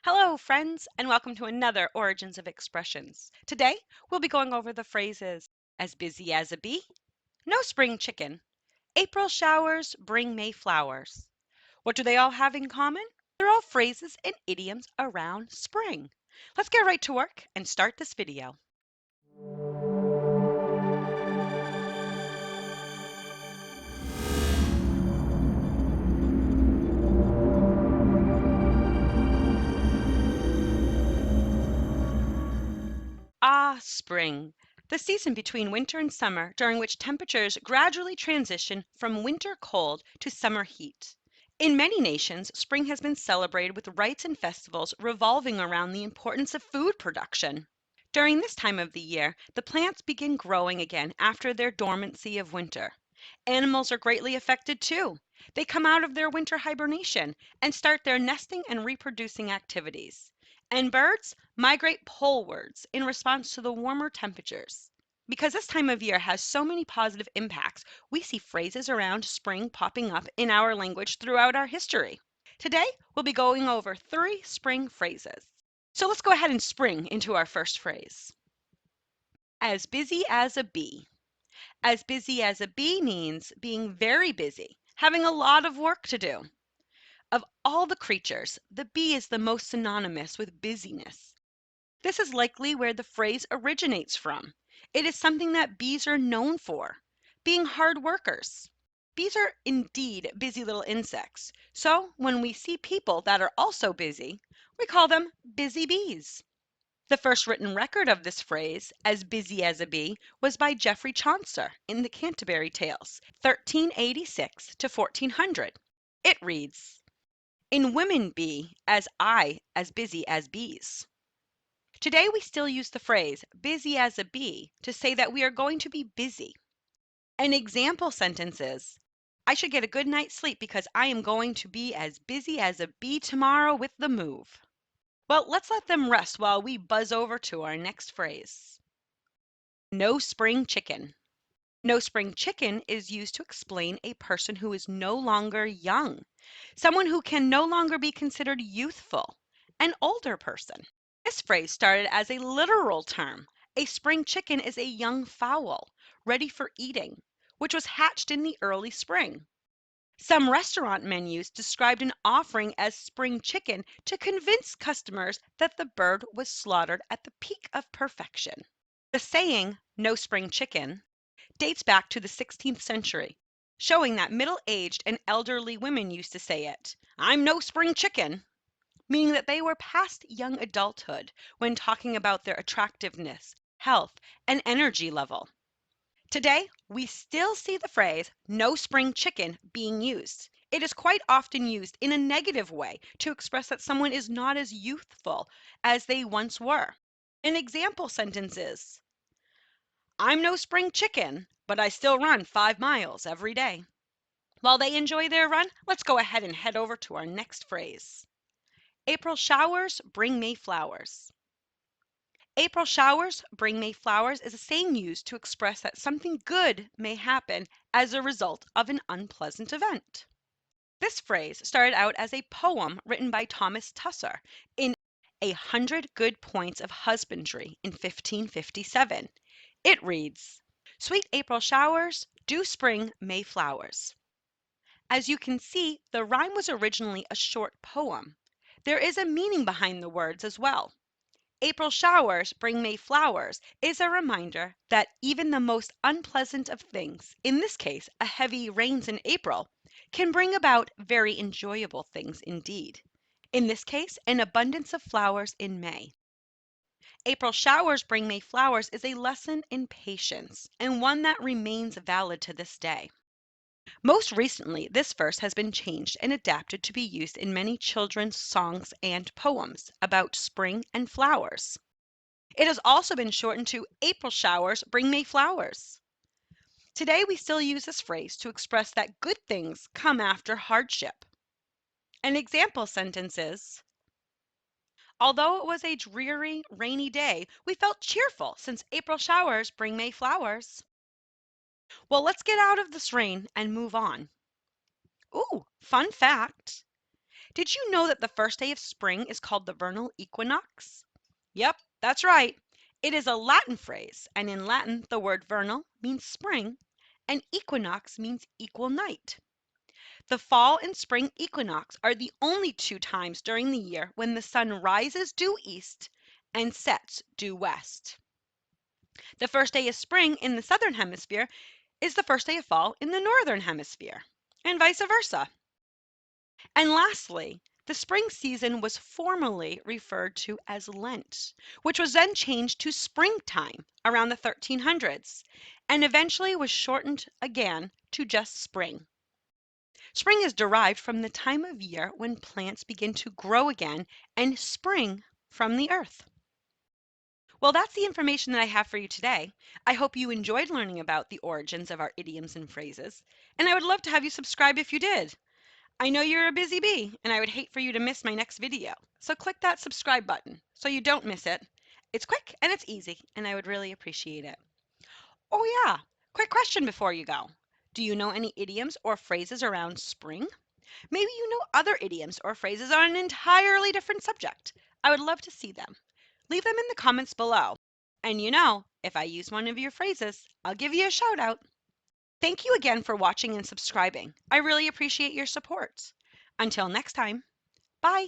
Hello, friends, and welcome to another Origins of Expressions. Today, we'll be going over the phrases as busy as a bee, no spring chicken, April showers bring May flowers. What do they all have in common? They're all phrases and idioms around spring. Let's get right to work and start this video. Ah, spring, the season between winter and summer during which temperatures gradually transition from winter cold to summer heat. In many nations, spring has been celebrated with rites and festivals revolving around the importance of food production. During this time of the year, the plants begin growing again after their dormancy of winter. Animals are greatly affected too. They come out of their winter hibernation and start their nesting and reproducing activities. And birds migrate polewards in response to the warmer temperatures. Because this time of year has so many positive impacts, we see phrases around spring popping up in our language throughout our history. Today, we'll be going over 3 spring phrases. So let's go ahead and spring into our first phrase. As busy as a bee. As busy as a bee means being very busy, having a lot of work to do. Of all the creatures, the bee is the most synonymous with busyness. This is likely where the phrase originates from. It is something that bees are known for, being hard workers. Bees are indeed busy little insects, so when we see people that are also busy, we call them busy bees. The first written record of this phrase, as busy as a bee, was by Geoffrey Chaucer in the Canterbury Tales, 1386 to 1400. It reads, "In women be, as I, as busy as bees." Today we still use the phrase busy as a bee to say that we are going to be busy. An example sentence is, I should get a good night's sleep because I am going to be as busy as a bee tomorrow with the move. Well, let's let them rest while we buzz over to our next phrase. No spring chicken. No spring chicken is used to explain a person who is no longer young, someone who can no longer be considered youthful, an older person. This phrase started as a literal term. A spring chicken is a young fowl, ready for eating, which was hatched in the early spring. Some restaurant menus described an offering as spring chicken to convince customers that the bird was slaughtered at the peak of perfection. The saying, no spring chicken, dates back to the 16th century, showing that middle-aged and elderly women used to say it, I'm no spring chicken, meaning that they were past young adulthood when talking about their attractiveness, health, and energy level. Today, we still see the phrase no spring chicken being used. It is quite often used in a negative way to express that someone is not as youthful as they once were. An example sentence is, I'm no spring chicken, but I still run 5 miles every day. While they enjoy their run, let's go ahead and head over to our next phrase. April showers bring May flowers. April showers bring May flowers is a saying used to express that something good may happen as a result of an unpleasant event. This phrase started out as a poem written by Thomas Tusser in 100 Good Points of Husbandry in 1557. It reads, Sweet April showers do spring May flowers. As you can see, the rhyme was originally a short poem. There is a meaning behind the words as well. April showers bring May flowers is a reminder that even the most unpleasant of things, in this case a heavy rains in April, can bring about very enjoyable things indeed. In this case, an abundance of flowers in May. April showers bring May flowers is a lesson in patience and one that remains valid to this day. Most recently, this verse has been changed and adapted to be used in many children's songs and poems about spring and flowers. It has also been shortened to April showers bring May flowers. Today, we still use this phrase to express that good things come after hardship. An example sentence is, although it was a dreary, rainy day, we felt cheerful since April showers bring May flowers. Well, let's get out of this rain and move on. Ooh, fun fact. Did you know that the first day of spring is called the vernal equinox? Yep, that's right. It is a Latin phrase, and in Latin, the word vernal means spring, and equinox means equal night. The fall and spring equinox are the only two times during the year when the sun rises due east and sets due west. The first day of spring in the southern hemisphere is the first day of fall in the northern hemisphere, and vice versa. And lastly, the spring season was formerly referred to as Lent, which was then changed to springtime around the 1300s, and eventually was shortened again to just spring. Spring is derived from the time of year when plants begin to grow again and spring from the earth. Well, that's the information that I have for you today. I hope you enjoyed learning about the origins of our idioms and phrases, and I would love to have you subscribe if you did. I know you're a busy bee, and I would hate for you to miss my next video. So click that subscribe button so you don't miss it. It's quick and it's easy, and I would really appreciate it. Oh yeah, quick question before you go. Do you know any idioms or phrases around spring? Maybe you know other idioms or phrases on an entirely different subject. I would love to see them. Leave them in the comments below. And if I use one of your phrases, I'll give you a shout out. Thank you again for watching and subscribing. I really appreciate your support. Until next time, bye.